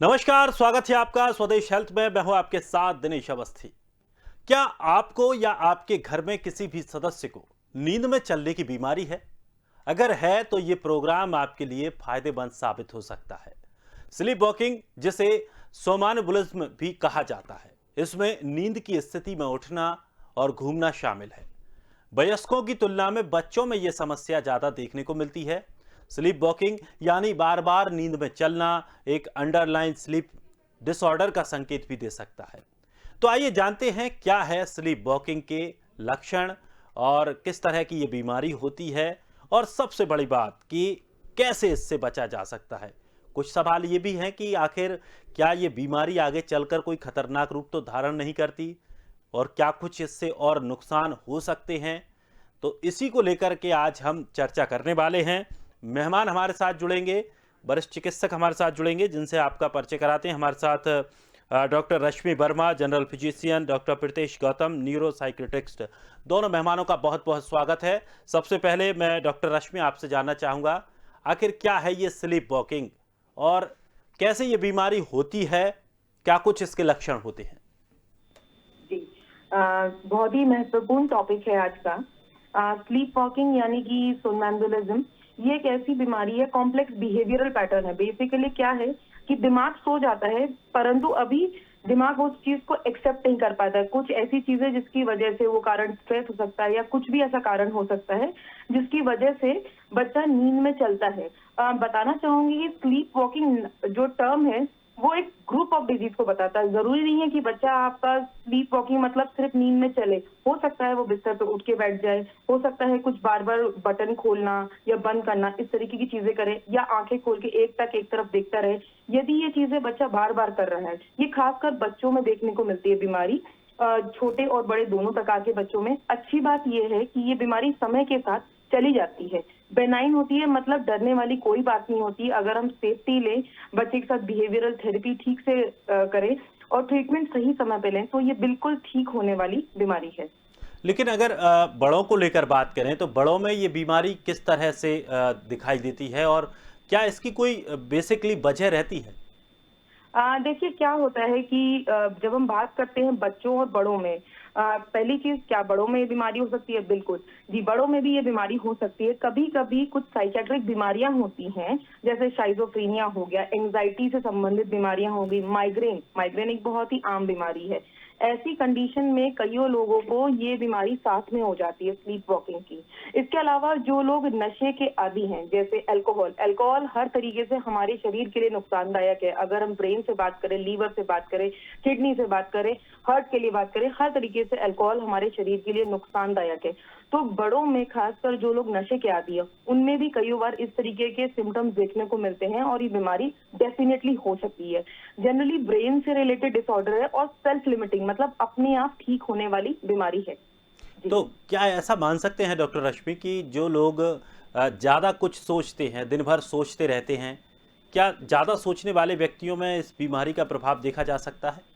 नमस्कार, स्वागत है आपका स्वदेश हेल्थ में। मैं हूं आपके साथ दिनेश अवस्थी। क्या आपको या आपके घर में किसी भी सदस्य को नींद में चलने की बीमारी है? अगर है तो ये प्रोग्राम आपके लिए फायदेमंद साबित हो सकता है। स्लीप वॉकिंग, जिसे सोमानबुलिज्म भी कहा जाता है, इसमें नींद की स्थिति में उठना और घूमना शामिल है। वयस्कों की तुलना में बच्चों में यह समस्या ज्यादा देखने को मिलती है। स्लीप वॉकिंग यानी बार बार नींद में चलना एक अंडरलाइन स्लीप डिसऑर्डर का संकेत भी दे सकता है। तो आइए जानते हैं क्या है स्लीप वॉकिंग के लक्षण और किस तरह की ये बीमारी होती है, और सबसे बड़ी बात कि कैसे इससे बचा जा सकता है। कुछ सवाल ये भी हैं कि आखिर क्या ये बीमारी आगे चलकर कोई खतरनाक रूप तो धारण नहीं करती, और क्या कुछ इससे और नुकसान हो सकते हैं। तो इसी को लेकर के आज हम चर्चा करने वाले हैं। मेहमान हमारे साथ जुड़ेंगे, वरिष्ठ चिकित्सक हमारे साथ जुड़ेंगे, जिनसे आपका परिचय कराते हैं। हमारे साथ doctor Rashmi Verma, general physician, doctor Pritesh Gautam, neuropsychiatrist. दोनों मेहमानों का बहुत बहुत स्वागत है। सबसे पहले मैं डॉक्टर रश्मि आपसे जानना चाहूँगा, आखिर क्या है ये स्लीप वॉकिंग और कैसे ये बीमारी होती है, क्या कुछ इसके लक्षण होते हैं? जी। बहुत ही महत्वपूर्ण टॉपिक है आज का। स्लीप वॉकिंग यानी कि सोमनम्बुलिज्म, ये एक ऐसी बीमारी है, कॉम्प्लेक्स बिहेवियरल पैटर्न है। बेसिकली क्या है कि दिमाग सो जाता है, परंतु अभी दिमाग उस चीज को एक्सेप्ट नहीं कर पाता है। कुछ ऐसी चीजें जिसकी वजह से वो कारण स्ट्रेस हो सकता है या कुछ भी ऐसा कारण हो सकता है जिसकी वजह से बच्चा नींद में चलता है। बताना चाहूंगी कि स्लीप वॉकिंग जो टर्म है वो एक ग्रुप ऑफ डिजीज को बताता है। जरूरी नहीं है कि बच्चा आपका स्लीप वॉकिंग मतलब सिर्फ नींद में चले। हो सकता है वो बिस्तर पे उठ के बैठ जाए, हो सकता है कुछ बार बार बटन खोलना या बंद करना, इस तरीके की चीजें करे, या आंखें खोल के एक तरफ देखता रहे। यदि ये चीजें बच्चा बार बार कर रहा है, ये खासकर बच्चों में देखने को मिलती है बीमारी। छोटे और बड़े दोनों प्रकार के बच्चों में। अच्छी बात यह है कि ये बीमारी समय के साथ चली जाती है, बेनाइन होती है, मतलब डरने वाली कोई बात नहीं होती। अगर हम सेफ्टी लें, बच्चे के साथ बिहेवियरल थेरेपी ठीक से करें और ट्रीटमेंट सही समय पे लें, तो ये बिल्कुल ठीक होने वाली बीमारी है। लेकिन अगर बड़ों को लेकर बात करें तो बड़ों में ये बीमारी किस तरह से दिखाई देती है, और क्या इसकी कोई बेसिकली वजह रहती है? देखिए क्या होता है कि जब हम बात करते हैं बच्चों और बड़ों में, पहली चीज, क्या बड़ों में ये बीमारी हो सकती है? बिल्कुल जी, बड़ों में भी ये बीमारी हो सकती है। कभी कभी कुछ साइकेट्रिक बीमारियां होती हैं, जैसे शाइजोफ्रेनिया हो गया, एंजाइटी से संबंधित बीमारियां हो गई, माइग्रेन। माइग्रेन एक बहुत ही आम बीमारी है। ऐसी कंडीशन में कईयों लोगों को ये बीमारी साथ में हो जाती है स्लीप वॉकिंग की। इसके अलावा जो लोग नशे के आदी हैं, जैसे अल्कोहल, अल्कोहल हर तरीके से हमारे शरीर के लिए नुकसानदायक है। अगर हम ब्रेन से बात करें, लीवर से बात करें, किडनी से बात करें, हार्ट के लिए बात करें, हर तरीके से अल्कोहल हमारे शरीर के लिए नुकसानदायक है। तो बड़ों में, खासकर जो लोग नशे के आदी है, उनमें भी कई बार इस तरीके के सिम्टम्स देखने को मिलते हैं और ये बीमारी डेफिनेटली हो सकती है। जनरली ब्रेन से रिलेटेड डिसऑर्डर है और सेल्फ लिमिटिंग, मतलब अपने आप ठीक होने वाली बीमारी है। जी। तो क्या ऐसा मान सकते हैं डॉक्टर रश्मि कि जो लोग ज़्यादा कुछ सोचते हैं, दिन भर सोचते रहते हैं, क्या ज़्यादा सोचने वाले व्यक्तियों में इस बीमारी का प्रभाव देखा जा सकता है?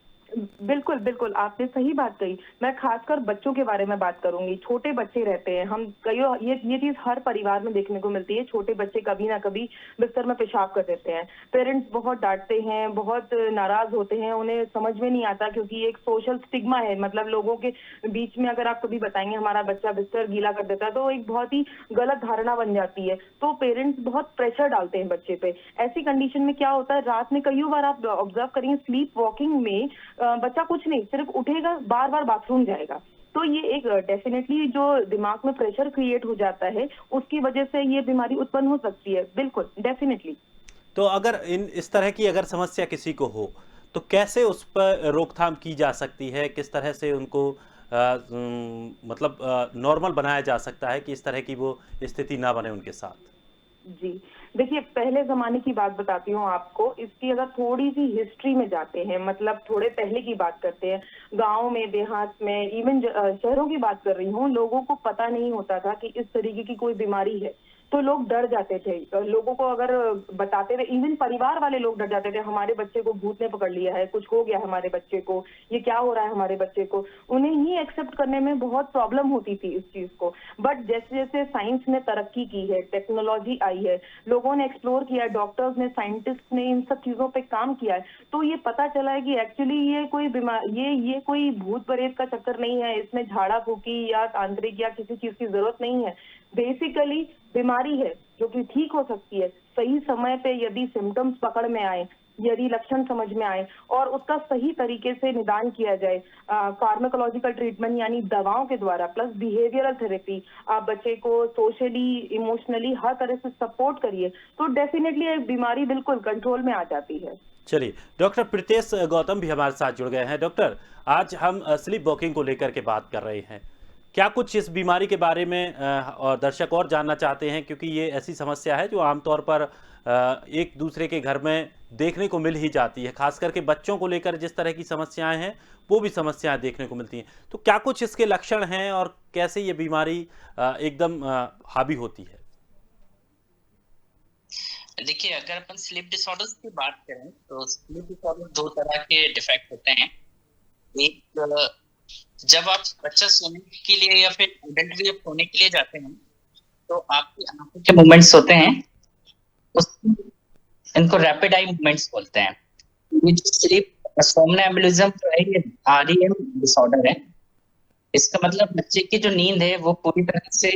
बिल्कुल, बिल्कुल, आपने सही बात कही। मैं खासकर बच्चों के बारे में बात करूँगी। छोटे बच्चे रहते हैं, हम कइयों ये चीज़ हर परिवार में देखने को मिलती है। छोटे बच्चे कभी ना कभी बिस्तर में पेशाब कर देते हैं। पेरेंट्स बहुत डाँटते हैं, बहुत नाराज़ होते हैं, उन्हें समझ में नहीं आता, क्योंकि एक सोशल स्टिग्मा है। मतलब लोगों के बीच में अगर आप कभी बताएँगे हमारा बच्चा बिस्तर गीला कर देता है, तो एक बहुत ही गलत धारणा बन जाती है। तो पेरेंट्स बहुत प्रेशर डालते हैं बच्चे पे। ऐसी कंडीशन में क्या होता है, रात में कइयों बार आप ऑब्जर्व करेंगे स्लीप वॉकिंग में बच्चा कुछ नहीं, सिर्फ उठेगा, बार बार बाथरूम जाएगा। तो ये एक डेफिनेटली जो दिमाग में प्रेशर क्रिएट हो जाता है, उसकी वजह से ये बीमारी उत्पन्न हो सकती है। बिल्कुल, डेफिनेटली। तो अगर इस तरह की अगर समस्या किसी को हो, तो कैसे उस पर रोकथाम की जा सकती है? किस तरह से उनको मतलब नॉर्मल बनाया जा सकता है कि इस तरह की वो स्थिति ना बने उनके साथ? जी। देखिए, पहले ज़माने की बात बताती हूँ आपको। इसकी अगर थोड़ी-सी हिस्ट्री में जाते हैं, मतलब थोड़े पहले की बात करते हैं, गाँव में, देहात में, इवन शहरों की बात कर रही हूँ, लोगों को पता नहीं होता था कि इस तरीके की कोई बीमारी है। तो लोग डर जाते थे। लोगों को अगर बताते थे, इवन परिवार वाले लोग डर जाते थे, हमारे बच्चे को भूत ने पकड़ लिया है, कुछ हो गया हमारे बच्चे को, ये क्या हो रहा है हमारे बच्चे को। उन्हें ही एक्सेप्ट करने में बहुत प्रॉब्लम होती थी इस चीज को। बट जैसे जैसे साइंस ने तरक्की की है, टेक्नोलॉजी आई है, लोगों ने एक्सप्लोर किया है, डॉक्टर्स ने, साइंटिस्ट ने इन सब चीजों पे काम किया है, तो ये पता चला है कि एक्चुअली ये कोई बीमार ये कोई भूत प्रेत का चक्कर नहीं है, इसमें झाड़ा फूकी या तांत्रिक या किसी चीज की जरूरत नहीं है। बेसिकली बीमारी है जो कि ठीक हो सकती है सही समय पे, यदि सिम्टम्स पकड़ में आए, यदि लक्षण समझ में आए और उसका सही तरीके से निदान किया जाए, फार्माकोलॉजिकल ट्रीटमेंट यानी दवाओं के द्वारा प्लस बिहेवियरल थेरेपी, आप बच्चे को सोशली, इमोशनली हर तरह से सपोर्ट करिए, तो डेफिनेटली एक बीमारी बिल्कुल कंट्रोल में आ जाती है। चलिए, डॉक्टर प्रीतेश गौतम भी हमारे साथ जुड़ गए हैं। डॉक्टर, आज हम स्लीप वॉकिंग को लेकर के बात कर रहे हैं। क्या कुछ इस बीमारी के बारे में और दर्शक और जानना चाहते हैं, क्योंकि ये ऐसी समस्या है जो आमतौर पर एक दूसरे के घर में देखने को मिल ही जाती है, खास करके बच्चों को लेकर जिस तरह की समस्याएं हैं वो भी समस्याएं देखने को मिलती हैं। तो क्या कुछ इसके लक्षण हैं और कैसे ये बीमारी एकदम हावी होती है? देखिए, अगर अपन स्लीप डिसऑर्डर्स की बात करें तो स्लीप डिसऑर्डर दो तरह के डिफेक्ट होते हैं। एक, जब आप बच्चा सोने के लिए या फिर एडल्ट भी आप सोने के लिए जाते हैं तो आपकी आंखों के मूवमेंट्स होते हैं, इनको रैपिड आई मूवमेंट्स बोलते हैं। ये जो स्लीप सोमनैम्बुलिज्म जो है, ये आरईएम डिसऑर्डर है। इसका मतलब बच्चे की जो नींद है वो पूरी तरह से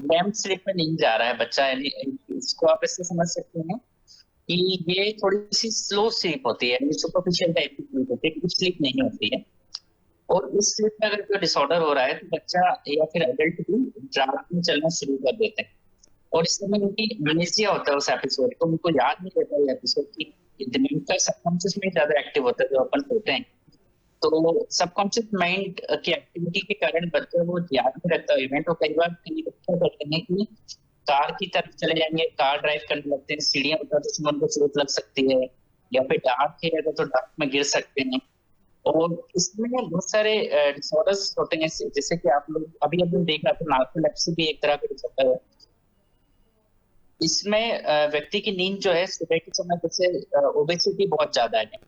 रैम स्लीप में नहीं जा रहा है बच्चा। यानी इसको आप ऐसे समझ सकते हैं कि ये थोड़ी सी स्लो स्लीप होती है, सुपरफिशियल टाइप की स्लीप होती है, डीप स्लीप नहीं होती है। और इस स्लीप में अगर कोई डिसऑर्डर हो रहा है तो बच्चा या फिर एडल्ट भी रात में चलना शुरू कर देते हैं, और इस समय उनकी एमनेसिया होता है उस एपिसोड, तो उनको याद नहीं रहता है एपिसोड की। दिमाग का सबकॉन्शियस में ज्यादा एक्टिव होता है जो अपन सोते हैं, तो सबकॉन्शियस माइंड की एक्टिविटी के कारण बच्चा वो याद नहीं रखता इवेंट। तो कई बार कई बच्चे करते हैं कि कार की तरफ चले जाएंगे, कार ड्राइव करने लगते हैं, सीढ़ियां उतर तो उसमें उनको चोट लग सकती है, या फिर डार्क है तो डार्क में गिर सकते हैं। और इसमें बहुत सारे डिसऑर्डर्स होते हैं, जैसे कि आप लोग अभी अभी देख रहे थे, नार्कोलेप्सी भी एक तरह का डिसऑर्डर है। इसमें व्यक्ति की नींद जो है सुबह के समय, जैसे ओबेसिटी बहुत ज्यादा है,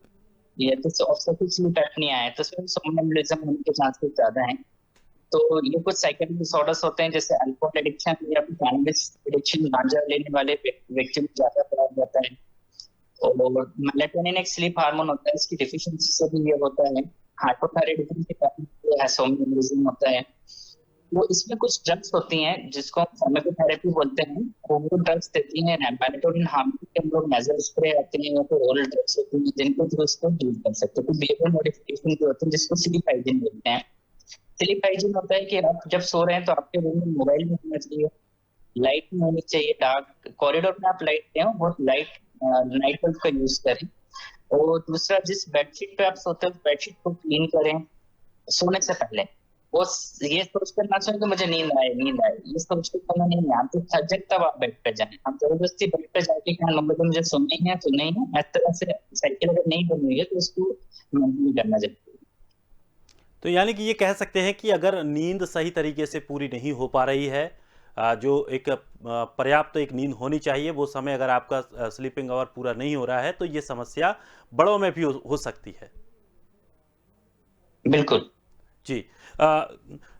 ये तो ऑब्स्ट्रक्टिव स्लीप एपनिया है, तो इसमें सोमनैम्बुलिज्म होने के चांसेस ज्यादा हैं। तो ये कुछ साइकिल डिसऑर्डर्स होते हैं, जैसे अल्कोहल एडिक्शन या फिर कैनबिस एडिक्शन, गांजा लेने वाले व्यक्ति में ज्यादा प्रभाव रहता है। और मेलाटोनिन एक स्लीप हार्मोन होता है, इसकी डिफिशियंसी से भी ये होता है। हाइपोथायराइडिज्म के कारण सोमनैम्बुलिज्म होता है। वो इसमें कुछ ड्रग्स होती हैं जिसको हम फार्माकोथेरेपी बोलते हैं, वो ड्रग्स देती हैं। मेलाटोनिन हार्मोन के हम लोग नेजल स्प्रे आते हैं या फिर ओरल ड्रग्स होती हैं जिनको थ्रू इसको यूज कर सकते हैं। तो बिहेवियर मॉडिफिकेशन जो होते हैं जिसको स्लीप हाइजीन बोलते हैं। स्लीप हाइजीन होता है कि आप जब सो रहे हैं तो आपके रूम में मोबाइल नहीं होना चाहिए, लाइट नहीं होनी चाहिए, डार्क कॉरिडोर में आप लाइट दें, बहुत लाइट नाइट बल्ब का यूज करें। और दूसरा, जिस बेडशीट पे आप सोते हैं बेडशीट को क्लीन करें सोने से पहले। वो ये सोच कर ना सोए कि मुझे नींद आए, ये सोच के सोना नहीं है। आप तो थक जाए तब आप बेड पे जाएं। आप जबरदस्ती बेड पे जाके कहने लगे तो मुझे सोना ही है, इस तरह से साइकिल अगर नहीं बनी है तो उसको नहीं करना चाहिए। तो यानी कि ये कह सकते हैं कि अगर नींद सही तरीके से पूरी नहीं हो पा रही है, जो एक पर्याप्त एक नींद होनी चाहिए, वो समय अगर आपका स्लीपिंग आवर पूरा नहीं हो रहा है तो ये समस्या बड़ों में भी हो सकती है। बिल्कुल जी।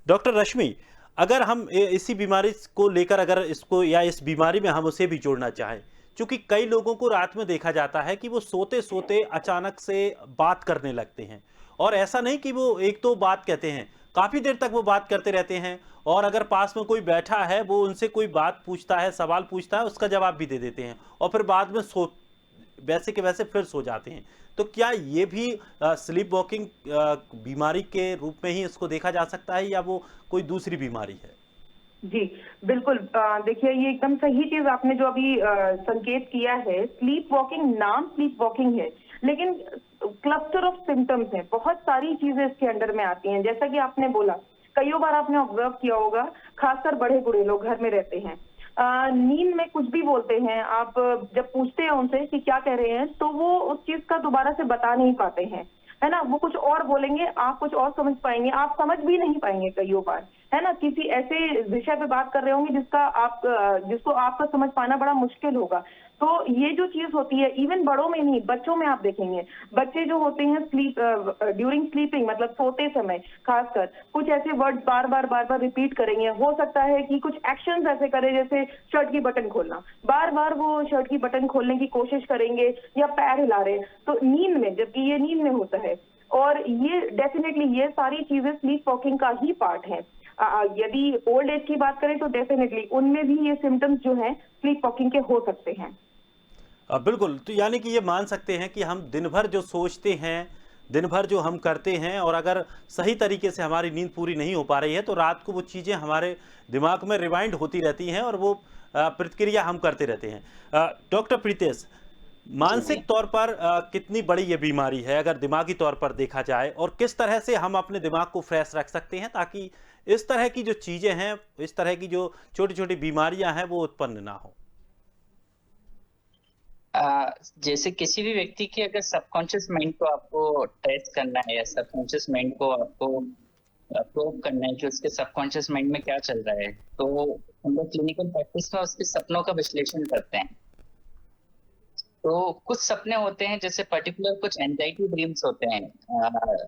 डॉक्टर रश्मि, अगर हम इसी बीमारी को लेकर, अगर इसको या इस बीमारी में हम उसे भी जोड़ना चाहें, क्योंकि कई लोगों को रात में देखा जाता है कि वो सोते सोते अचानक से बात करने लगते हैं, और ऐसा नहीं कि वो एक दो बात कहते हैं, काफ़ी देर तक वो बात करते रहते हैं। और अगर पास में कोई बैठा है, वो उनसे कोई बात पूछता है, सवाल पूछता है, उसका जवाब भी दे देते हैं, और फिर बाद में वैसे के वैसे फिर सो जाते हैं। तो क्या ये भी स्लीप वॉकिंग बीमारी के रूप में ही इसको देखा जा सकता है, या वो कोई दूसरी बीमारी है? जी, बिल्कुल। देखिए, ये एकदम सही चीज आपने जो अभी संकेत किया है। स्लीप वॉकिंग नाम स्लीप वॉकिंग है, लेकिन क्लस्टर ऑफ सिम्टम्स हैं, बहुत सारी चीजें इसके अंडर में आती हैं। जैसा कि आपने बोला, कई बार आपने ऑब्जर्व किया होगा, खासकर बड़े बूढ़े लोग घर में रहते हैं, नींद में कुछ भी बोलते हैं। आप जब पूछते हैं उनसे कि क्या कह रहे हैं, तो वो उस चीज का दोबारा से बता नहीं पाते हैं, है ना। वो कुछ और बोलेंगे, आप कुछ और समझ पाएंगे, आप समझ भी नहीं पाएंगे कई बार। है ना, किसी ऐसे विषय पे बात कर रहे होंगे जिसको आपका समझ पाना बड़ा मुश्किल होगा। तो ये जो चीज होती है, इवन बड़ों में नहीं, बच्चों में आप देखेंगे, बच्चे जो होते हैं ड्यूरिंग स्लीपिंग, मतलब सोते समय खासकर कुछ ऐसे वर्ड्स बार बार रिपीट करेंगे। हो सकता है कि कुछ एक्शंस ऐसे करें, जैसे शर्ट की बटन खोलना, बार बार वो शर्ट की बटन खोलने की कोशिश करेंगे या पैर हिला रहे, तो नींद में, जबकि ये नींद में होता है। और ये डेफिनेटली ये सारी चीजें स्लीप वॉकिंग का ही पार्ट है। यदि ओल्ड एज की बात करें तो डेफिनेटली उनमें भी ये सिम्टम्स जो हैं स्लीप वॉकिंग के हो सकते हैं। बिल्कुल, तो यानी कि ये मान सकते हैं कि हम दिन भर जो सोचते हैं, दिन भर जो हम करते हैं, और अगर सही तरीके से हमारी नींद पूरी नहीं हो पा रही है तो रात को वो चीज़ें हमारे दिमाग में रिवाइंड होती रहती हैं और वो प्रतिक्रिया हम करते रहते हैं। डॉक्टर प्रीतेश, जी जी। मानसिक तौर पर कितनी बड़ी ये बीमारी है अगर दिमागी तौर पर देखा जाए, और किस तरह से हम अपने दिमाग को फ्रेश रख सकते हैं ताकि इस तरह की जो चीज़ें हैं, इस तरह की जो छोटी-छोटी बीमारियां हैं वो उत्पन्न ना हो? जैसे किसी भी व्यक्ति के अगर सबकॉन्शियस माइंड को आपको ट्रेस करना है या सबकॉन्शियस माइंड को आपको प्रोब करना है कि उसके सबकॉन्शियस माइंड में क्या चल रहा है, तो हम लोग क्लिनिकल प्रैक्टिस में उसके सपनों का विश्लेषण करते हैं। तो कुछ सपने होते हैं, जैसे पर्टिकुलर कुछ एंजाइटी ड्रीम्स होते हैं।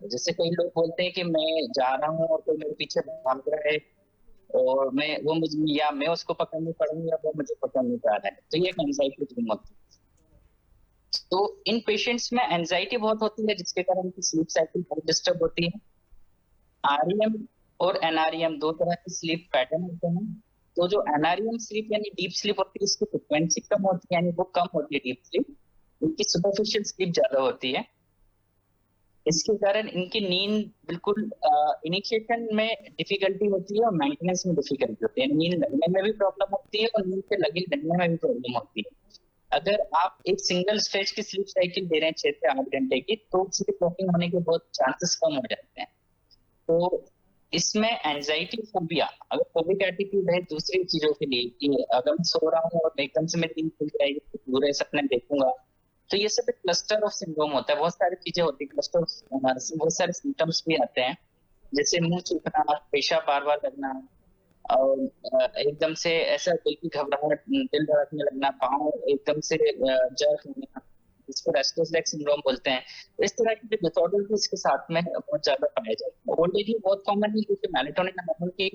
जैसे कई लोग बोलते हैं कि मैं जा रहा हूँ और कोई मेरे पीछे भाग रहा है और मैं उसको पकड़ने पड़ूंगा या वो मुझे पकड़ने जा रहा है, तो ये एक एंजाइटी ड्रीम होती है। तो इन पेशेंट्स में एंजाइटी बहुत होती है जिसके कारण उनकी स्लीप साइकिल बहुत डिस्टर्ब होती है। आरईएम और एनआरईएम दो तरह के स्लीप पैटर्न होते हैं। तो जो एनआरईएम स्लीप यानी डीप स्लीप होती है, इसकी फ्रिक्वेंसी कम होती है, यानी वो कम होती है डीप स्लीप, इनकी सुपरफिशियल स्लीप ज्यादा होती है। इसके कारण इनकी नींद बिल्कुल इनिशिएशन में डिफिकल्टी होती है और मेंटेनेंस में डिफिकल्टी होती है। नींद लगने में भी प्रॉब्लम होती है और नींद से लगे लगने में भी प्रॉब्लम होती है। अगर आप एक सिंगल स्ट्रेच की स्लीप साइकिल दे रहे हैं 6 से 8 घंटे की, तो स्लीप वॉकिंग होने के बहुत चांसेस कम हो जाते हैं। तो इसमें एंजाइटी फोबिया, अगर फोबिक एटीट्यूड है दूसरी चीजों के लिए कि अगर मैं सो रहा हूँ और एकदम से मेरी नींद खुल जाएगी तो बुरे सपने देखूंगा, तो ये सब एक क्लस्टर ऑफ सिंड्रोम होता है। बहुत सारी चीजें होती है, क्लस्टर बहुत सारे सिम्टम्स भी आते हैं, जैसे मुंह सूखना, पेशाब बार बार लगना, और एकदम से ऐसा दिल की घबराहट, दिल धड़कने लगना, पाँव एकदम से जर्क होना, इसको रेस्टलेस लेग सिंड्रोम बोलते हैं। तो इस तरह के डिसऑर्डर भी इसके साथ में बहुत ज्यादा पाए जाते हैं। ओल्ड एज में बहुत कॉमन है क्योंकि मेलाटोनिन हार्मोन की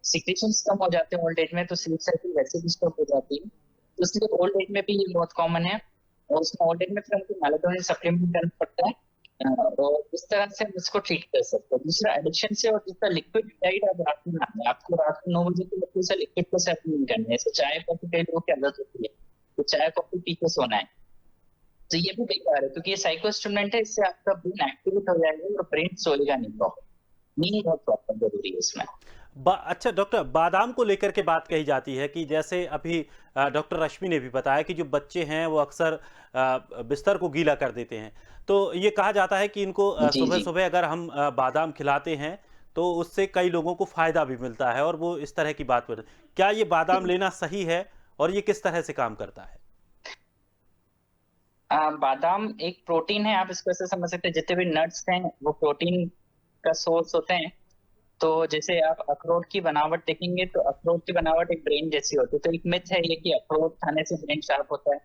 सिक्रेशंस कम हो जाते हैं ओल्ड एज में, तो स्लीप साइकिल वैसे डिस्टर्ब हो जाती है। तो इसलिए ओल्ड एज में भी ये बहुत कॉमन है, और उसमें ओल्ड एज में फिर हमको मेलाटोनिन सप्लीमेंट करना पड़ता है। और इस तरह से हम इसको ट्रीट कर सकते हैं। दूसरा एडिक्शन से, और दूसरा लिक्विड डाइट आप रात में ना लें। आपको रात को 9 बजे के बाद से लिक्विड को सप्लीमेंट करना है। जैसे चाय कॉफी कई लोगों की आदत होती है, तो चाय कॉफी पी के सोना है, तो ये भी बेकार है क्योंकि ये साइकोस्टिमुलेंट है। इससे आपका ब्रेन एक्टिवेट हो जाएगा और ब्रेन सोएगा नहीं प्रॉपर। नींद बहुत प्रॉपर जरूरी है इसमें। अच्छा डॉक्टर, बादाम को लेकर के बात कही जाती है कि जैसे अभी डॉक्टर रश्मि ने भी बताया कि जो बच्चे हैं वो अक्सर बिस्तर को गीला कर देते हैं, तो ये कहा जाता है कि इनको जी सुबह जी। सुबह अगर हम बादाम खिलाते हैं तो उससे कई लोगों को फायदा भी मिलता है, और वो इस तरह की बात पर, क्या ये बादाम लेना सही है और ये किस तरह से काम करता है? बादाम एक प्रोटीन है, आप इसको ऐसे समझ सकते हैं, जितने भी नट्स हैं वो प्रोटीन का सोर्स होते हैं। तो जैसे आप अखरोट की बनावट देखेंगे तो अखरोट की बनावट एक ब्रेन जैसी होती है, तो एक मिथ है ये कि अखरोट खाने से ब्रेन शार्प होता है।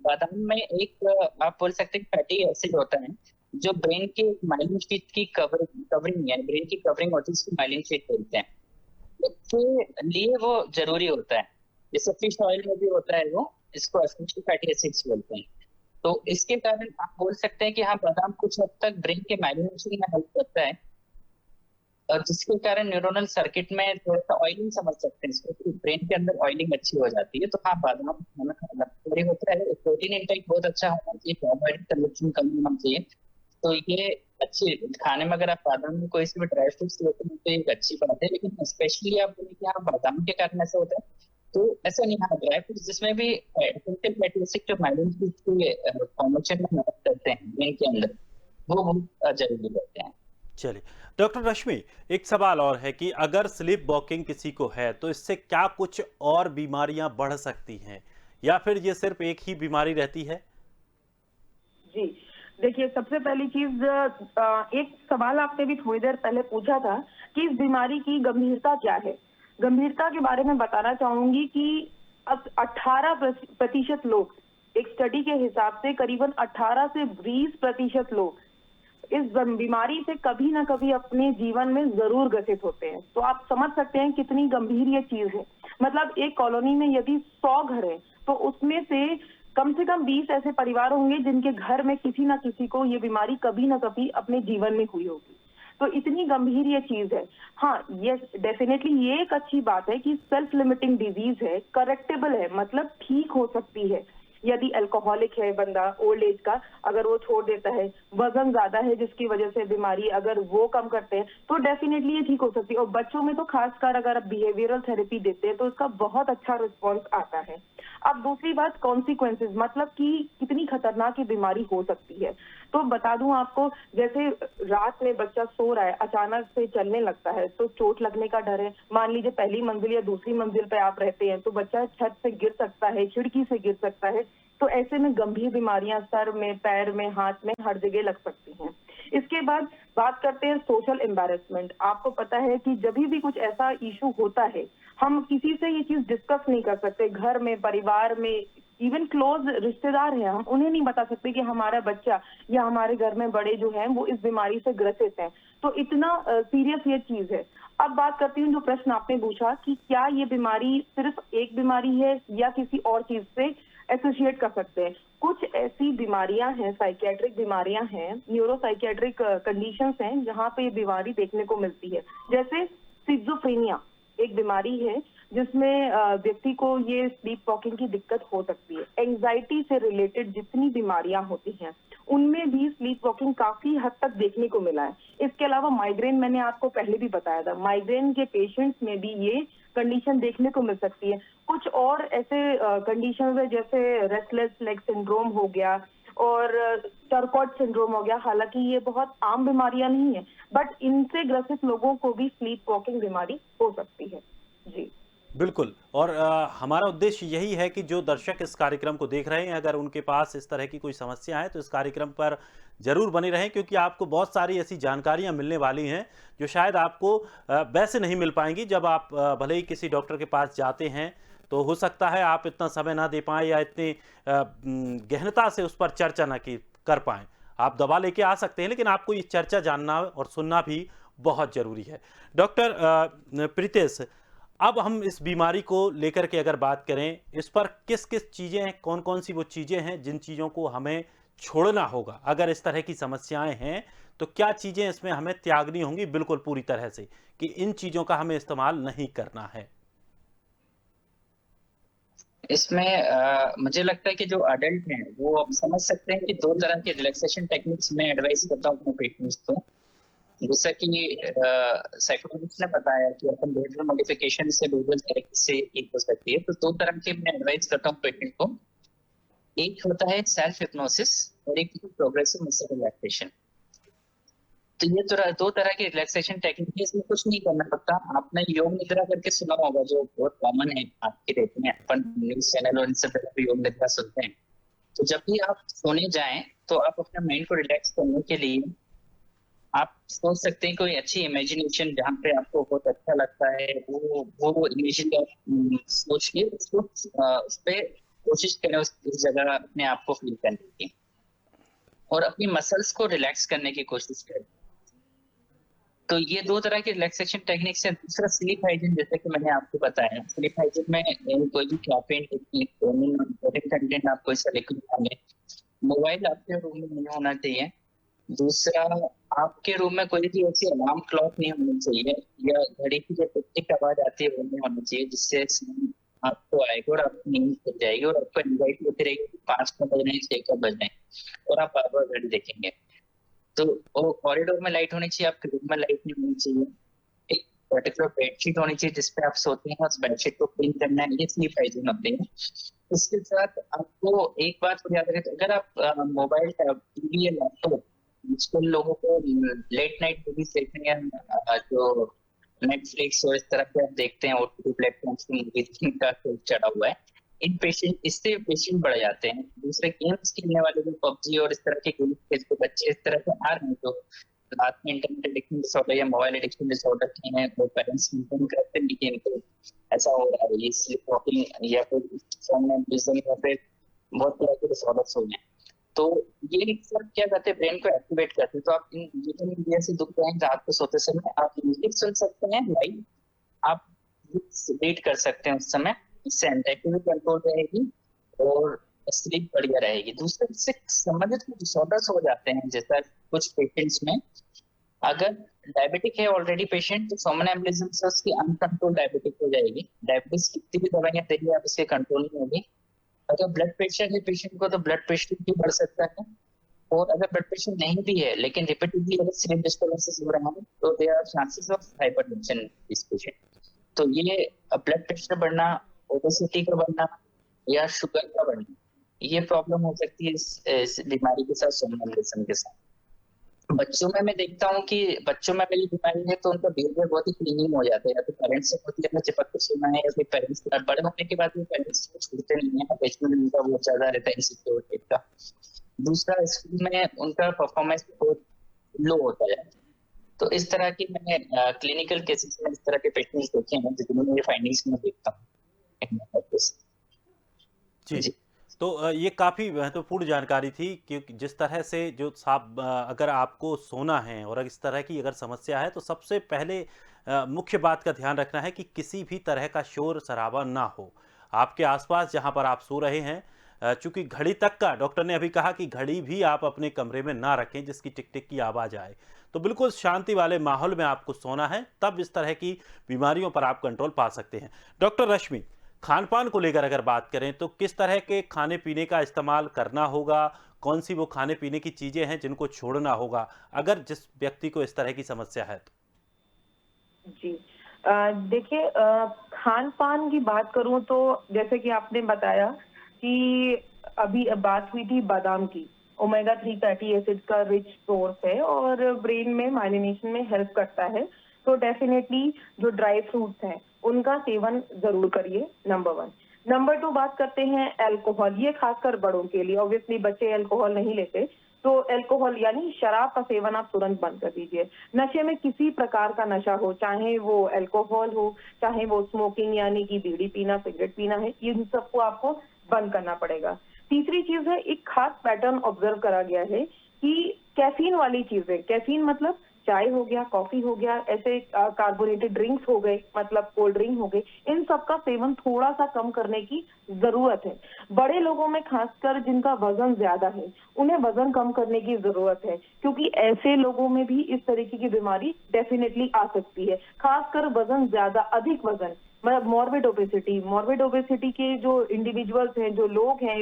बादाम में एक आप बोल सकते हैं फैटी एसिड होता है, जो ब्रेन के माइलिन शीट की कवरिंग यानी ब्रेन की कवरिंग होती है, इसको माइलिन शीट बोलते हैं। इसके लिए वो जरूरी होता है। जैसे फिश ऑयल में भी होता है वो, इसको एसेंशियल फैटी एसिड्स बोलते हैं। तो इसके कारण आप बोल सकते हैं कि हाँ, बादाम कुछ हद तक ब्रेन के माइलिनेशन में हेल्प करता है, और जिसके कारण न्यूरोनल सर्किट में थोड़ा सा ऑयलिंग समझ सकते हैं इसको, कि ब्रेन के अंदर ऑयलिंग अच्छी हो जाती है। तो हाँ, बादाम खाना जरूरी होता है। प्रोटीन इंटेक बहुत अच्छा होना चाहिए, कार्बोहाइड्रेट कंजप्शन कम होना चाहिए। तो ये अच्छी खाने में अगर आप बादाम में कोई से भी ड्राई फ्रूट्स लेते हैं तो एक अच्छी बात है, लेकिन स्पेशली आप बोले कि हाँ बादाम के कारण ऐसा होता है, तो ऐसा नहीं। हाँ, ड्राई फ्रूट्स जिसमें भी एसेंशियल फैटी एसिड जो माइलिन शीट के फॉर्मेशन में मदद करते हैं ब्रेन के अंदर, वो बहुत जरूरी होते हैं। चलिए डॉक्टर रश्मि, एक सवाल और है कि अगर स्लीप वॉकिंग किसी को है तो इससे क्या कुछ और बीमारियां बढ़ सकती हैं, या फिर ये सिर्फ एक ही बीमारी रहती है? जी, देखिए, सबसे पहली चीज, एक सवाल आपने भी थोड़ी देर पहले पूछा था कि इस बीमारी की गंभीरता क्या है। गंभीरता के बारे में बताना चाहूंगी कि अब 18% लोग, एक स्टडी के हिसाब से करीबन 18 से 20% लोग इस बीमारी से कभी ना कभी अपने जीवन में जरूर ग्रसित होते हैं। तो आप समझ सकते हैं कितनी गंभीर ये चीज है। मतलब एक कॉलोनी में यदि 100 घर है तो उसमें से कम 20 ऐसे परिवार होंगे जिनके घर में किसी ना किसी को ये बीमारी कभी ना कभी अपने जीवन में हुई होगी। तो इतनी गंभीर ये चीज है। हाँ, ये डेफिनेटली ये एक अच्छी बात है कि सेल्फ लिमिटिंग डिजीज है, करेक्टेबल है, मतलब ठीक हो सकती है। यदि अल्कोहलिक है बंदा, ओल्ड एज का, अगर वो छोड़ देता है, वजन ज्यादा है जिसकी वजह से बीमारी, अगर वो कम करते हैं तो डेफिनेटली ये ठीक हो सकती है। और बच्चों में तो खासकर अगर आप बिहेवियरल थेरेपी देते हैं तो उसका बहुत अच्छा रिस्पॉन्स आता है। अब दूसरी बात, कॉन्सिक्वेंसेज, मतलब कि कितनी खतरनाक ये बीमारी हो सकती है। तो बता दूं आपको, जैसे रात में बच्चा सो रहा है, अचानक से चलने लगता है तो चोट लगने का डर है। मान लीजिए पहली मंजिल या दूसरी मंजिल पे आप रहते हैं तो बच्चा छत से गिर सकता है, खिड़की से गिर सकता है। तो ऐसे में गंभीर बीमारियां सर में, पैर में, हाथ में, हर जगह लग सकती हैं। इसके बाद बात करते हैं सोशल एम्बैरेसमेंट। आपको पता है कि जब भी कुछ ऐसा इशू होता है, हम किसी से ये चीज डिस्कस नहीं कर सकते। घर में, परिवार में, इवन क्लोज रिश्तेदार हैं, हम उन्हें नहीं बता सकते कि हमारा बच्चा या हमारे घर में बड़े जो हैं वो इस बीमारी से ग्रसित हैं। तो इतना सीरियस ये चीज है। अब बात करती हूँ जो प्रश्न आपने पूछा कि क्या ये बीमारी सिर्फ एक बीमारी है या किसी और चीज से एसोसिएट कर सकते हैं। कुछ ऐसी बीमारियां हैं, साइकियाट्रिक बीमारियां हैं, न्यूरो साइकियाट्रिक कंडीशंस हैं जहां पे ये बीमारी देखने को मिलती है। जैसे सिजोफ्रेनिया एक बीमारी है जिसमें व्यक्ति को ये स्लीप वॉकिंग की दिक्कत हो सकती है। एंजाइटी से रिलेटेड जितनी बीमारियां होती हैं उनमें भी स्लीप वॉकिंग काफी हद तक देखने को मिला है। इसके अलावा माइग्रेन, मैंने आपको पहले भी बताया था, माइग्रेन के पेशेंट्स में भी ये कंडीशन देखने को मिल सकती है। कुछ और ऐसे कंडीशन है जैसे रेस्टलेस लेग सिंड्रोम हो गया और टर्कॉट सिंड्रोम हो गया। हालांकि ये बहुत आम बीमारियां नहीं है, बट इनसे ग्रसित लोगों को भी स्लीप वॉकिंग बीमारी हो सकती है। जी बिल्कुल। और हमारा उद्देश्य यही है कि जो दर्शक इस कार्यक्रम को देख रहे हैं, अगर उनके पास इस तरह की कोई समस्या है तो इस कार्यक्रम पर जरूर बने रहें, क्योंकि आपको बहुत सारी ऐसी जानकारियां मिलने वाली हैं जो शायद आपको वैसे नहीं मिल पाएंगी। जब आप भले ही किसी डॉक्टर के पास जाते हैं तो हो सकता है आप इतना समय ना दे पाएं या इतनी गहनता से उस पर चर्चा ना कर पाएं। आप दवा लेके आ सकते हैं, लेकिन आपको ये चर्चा जानना और सुनना भी बहुत ज़रूरी है। डॉक्टर प्रीतेश, अब हम इस बीमारी को लेकर के अगर बात करें, इस पर किस किस चीज़ें हैं, कौन कौन सी वो चीज़ें हैं जिन चीज़ों को हमें छोड़ना होगा? अगर इस तरह की समस्याएं हैं तो क्या चीज़ें इसमें हमें त्यागनी होंगी बिल्कुल पूरी तरह से, कि इन चीज़ों का हमें इस्तेमाल नहीं करना है? इसमें मुझे लगता है कि जो अडल्ट हैं वो अब समझ सकते हैं कि दो तरह के रिलैक्सेशन टेक्निक्स में एडवाइस करता हूँ अपने पेशेंट्स को। जैसा कि साइकोलॉजिस्ट ने बताया कि अपन बिहेवियर मॉडिफिकेशन से बिहेवियर थेरेपी से ठीक हो सकती है, तो दो तरह के मैं एडवाइस करता हूँ पेशेंट को। एक होता है सेल्फ हिप्नोसिस और एक प्रोग्रेसिव मसल रिलैक्सेशन। तो ये दो तरह के रिलैक्सेशन टेक्निक है। इसमें कुछ नहीं करना पड़ता। आपने योग निद्रा करके सुना होगा, जो बहुत कॉमन है आपके देश में, अपन न्यूज चैनल और इनसे पहले योग निद्रा सुनते हैं। तो जब भी आप सोने जाएं तो आप अपने माइंड को रिलैक्स करने के लिए आप सोच सकते हैं कोई अच्छी इमेजिनेशन जहाँ पे आपको बहुत अच्छा लगता है, वो इमेजिन आप सोच के उसको उस पर कोशिश करें, उस जगह अपने आप को फील करने की, और अपनी मसल्स को रिलैक्स करने की कोशिश करें। तो ये दो तरह के रिलैक्सेशन टेक्निक्स है। दूसरा स्लीप हाइजीन, जैसे कि मैंने आपको बताया, स्लीप हाइजीन में कोई भी कैफीन कंटेंट आप कोई सा लिक्विड खा लें। मोबाइल आपके रूम में नहीं होना चाहिए। दूसरा, आपके रूम में कोई भी ऐसी अलार्म क्लॉक नहीं होनी चाहिए, या घड़ी की जो टिक आवाज आती है वो नहीं होनी चाहिए, जिससे आपको आएगा और आपकी नींद खुल जाएगी और आपको एंजाइटी होती रहेगी कि 5 कब बज रहे हैं, 6 कब बज रहे हैं, और आप बार बार घड़ी देखेंगे। तो वो कॉरिडोर में लाइट होनी चाहिए, आपके रूम में लाइट नहीं होनी चाहिए। एक पर्टिकुलर बेडशीट होनी चाहिए जिसपे आप सोते हैं, उस बेडशीट को क्लीन करना है। ये स्लीप हाइजीन होती है। इसके साथ आपको एक बात को याद रखें, अगर आप मोबाइल, टीवी या लैपटॉप, आजकल लोगों को लेट नाइट मूवीज देखने हैं, जो नेटफ्लिक्स और इस तरह के आप देखते हैं ओटीटी प्लेटफॉर्म्स की मूवीज का चढ़ा हुआ है, इन पेशेंट इससे पेशेंट बढ़ जाते हैं। दूसरे गेम्स खेलने वाले जो पबजी और इस तरह के गेम खेलते बच्चे इस तरह से आ रहे हैं, तो रात में इंटरनेट एडिक्शन डिसऑर्डर या मोबाइल एडिक्शन डिसऑर्डर के हैं, वो पेरेंट्स मेंटेन करते हैं, लेकिन तो ऐसा हो रहा है, ये स्लीप वॉकिंग या फिर सोमनम्बुलिज्म या फिर बहुत तरह के डिसऑर्डर्स हो गए। तो ये सब क्या करते हैं, ब्रेन को एक्टिवेट करते हैं। तो आप इन सोशल मीडिया से दूर रहें, रात को सोते समय आप म्यूजिक सुन सकते हैं लाइव, आप रीड कर सकते हैं उस समय, इससे एंजाइटी भी कंट्रोल रहेगी और स्लीप बढ़िया रहेगी। दूसरे इससे संबंधित कुछ डिसऑर्डर्स हो जाते हैं, जैसा कुछ पेशेंट्स में, अगर डायबिटिक है ऑलरेडी पेशेंट, तो सोमनम्बुलिज्म से उसकी अनकंट्रोल डायबिटिक हो जाएगी। डायबिटीज कितनी भी दवाइयां देंगे, आप उसके कंट्रोल नहीं होगी। अगर ब्लड प्रेशर है पेशेंट को, तो ब्लड प्रेशर भी बढ़ सकता है। और अगर ब्लड प्रेशर नहीं भी है, लेकिन रिपीटेडली अगर स्लीप डिस्टर्बेंसेस हो रहा है, तो there are chances of hypertension इस पेशेंट। तो ये ब्लड प्रेशर बढ़ना, ओबेसिटी का बढ़ना या शुगर का बढ़ना, ये प्रॉब्लम हो सकती है इस बीमारी के साथ, सोमनम्बुलिज्म के साथ। बच्चों में मैं देखता हूँ कि बच्चों में अगर ये बीमारी है तो उनका बिहेवियर बहुत ही क्लीनिंग हो जाता है, या तो पेरेंट्स से बहुत ज्यादा चिपक के सोना है, या फिर पेरेंट्स बड़े होने के बाद भी पेरेंट्स को छूटते नहीं है, बचपन में उनका बहुत ज्यादा रहता है इनसिक्योर टाइप का। दूसरा, स्कूल में उनका परफॉर्मेंस बहुत लो होता है। तो इस तरह की मैंने क्लिनिकल केसेस में इस तरह के पेशेंट्स देखे हैं, जिनमें ये फाइंडिंग्स में देखता हूँ। जी। तो ये काफ़ी महत्वपूर्ण जानकारी थी, क्योंकि जिस तरह से जो साहब अगर आपको सोना है और इस तरह की अगर समस्या है, तो सबसे पहले मुख्य बात का ध्यान रखना है कि किसी भी तरह का शोर शराबा ना हो आपके आसपास जहां पर आप सो रहे हैं। चूंकि घड़ी तक का डॉक्टर ने अभी कहा कि घड़ी भी आप अपने कमरे में ना रखें जिसकी टिक टिक की आवाज़ आए। तो बिल्कुल शांति वाले माहौल में आपको सोना है, तब इस तरह की बीमारियों पर आप कंट्रोल पा सकते हैं। डॉक्टर रश्मि, खान पान को लेकर अगर बात करें तो किस तरह के खाने पीने का इस्तेमाल करना होगा, कौन सी वो खाने पीने की चीजें हैं जिनको छोड़ना होगा अगर जिस व्यक्ति को इस तरह की समस्या है तो? जी। देखिए, खान पान की बात करूं तो जैसे कि आपने बताया कि अभी बात हुई थी बादाम की, ओमेगा 3 फैटी एसिड का रिच सोर्स है और ब्रेन में माइलिनेशन में हेल्प करता है। तो डेफिनेटली जो ड्राई फ्रूट्स हैं उनका सेवन जरूर करिए, नंबर 1। नंबर 2 बात करते हैं अल्कोहल, ये खासकर बड़ों के लिए, ऑब्वियसली बच्चे अल्कोहल नहीं लेते, तो अल्कोहल यानी शराब का सेवन आप तुरंत बंद कर दीजिए। नशे में किसी प्रकार का नशा हो, चाहे वो अल्कोहल हो, चाहे वो स्मोकिंग यानी कि बीड़ी पीना, सिगरेट पीना है, इन सबको आपको बंद करना पड़ेगा। तीसरी चीज है, एक खास पैटर्न ऑब्जर्व करा गया है कि कैफीन वाली चीजें, कैफीन मतलब चाय हो गया, कॉफी हो गया, ऐसे कार्बोनेटेड ड्रिंक्स हो गए, मतलब कोल्ड ड्रिंक हो गए, इन सब का सेवन थोड़ा सा कम करने की जरूरत है। बड़े लोगों में खासकर जिनका वजन ज्यादा है, उन्हें वजन कम करने की जरूरत है, क्योंकि ऐसे लोगों में भी इस तरीके की बीमारी डेफिनेटली आ सकती है। खासकर वजन ज्यादा, अधिक वजन, मतलब मॉर्बिड ओबेसिटी के जो इंडिविजुअल्स हैं, जो लोग हैं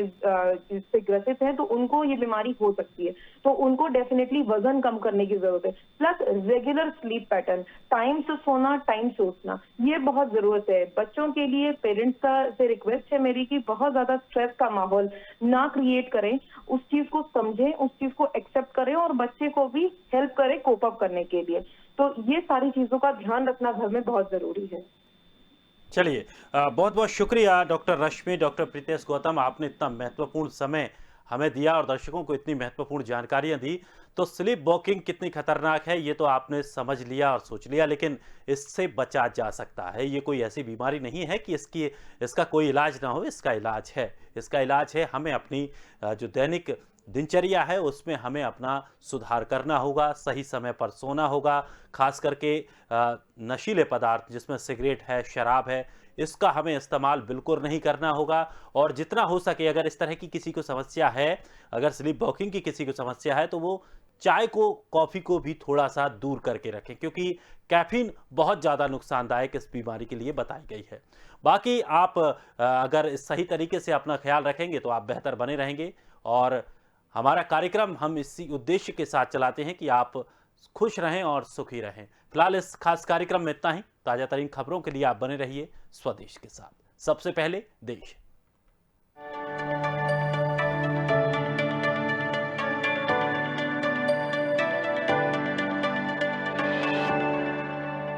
इससे ग्रसित हैं, तो उनको ये बीमारी हो सकती है। तो उनको डेफिनेटली वजन कम करने की जरूरत है। Plus regular sleep pattern, time से सोना, टाइम से उठना, ये बहुत जरूरत है। बच्चों के लिए पेरेंट्स का से रिक्वेस्ट है मेरी कि बहुत ज्यादा स्ट्रेस का माहौल ना क्रिएट करें, उस चीज को समझें, उस चीज को एक्सेप्ट करें और बच्चे को भी हेल्प करें कोप अप करने के लिए। तो ये सारी चीजों का ध्यान रखना घर में बहुत जरूरी है। चलिए, बहुत बहुत शुक्रिया डॉक्टर रश्मि, डॉक्टर प्रीतेश गौतम, आपने इतना महत्वपूर्ण समय हमें दिया और दर्शकों को इतनी महत्वपूर्ण जानकारियां दी। तो स्लीप वॉकिंग कितनी खतरनाक है ये तो आपने समझ लिया और सोच लिया, लेकिन इससे बचा जा सकता है। ये कोई ऐसी बीमारी नहीं है कि इसका कोई इलाज ना हो, इसका इलाज है। इसका इलाज है हमें अपनी जो दैनिक दिनचर्या है उसमें हमें अपना सुधार करना होगा, सही समय पर सोना होगा, खास करके नशीले पदार्थ जिसमें सिगरेट है, शराब है, इसका हमें इस्तेमाल बिल्कुल नहीं करना होगा। और जितना हो सके अगर इस तरह की किसी को समस्या है, अगर स्लीप वॉकिंग की किसी को समस्या है, तो वो चाय को, कॉफ़ी को भी थोड़ा सा दूर करके रखें, क्योंकि कैफीन बहुत ज़्यादा नुकसानदायक इस बीमारी के लिए बताई गई है। बाकी आप अगर इस सही तरीके से अपना ख्याल रखेंगे तो आप बेहतर बने रहेंगे। और हमारा कार्यक्रम हम इसी उद्देश्य के साथ चलाते हैं कि आप खुश रहें और सुखी रहें। फिलहाल इस खास कार्यक्रम में इतना ही। ताज़ा तरीन खबरों के लिए आप बने रहिए स्वदेश के साथ। सबसे पहले देश।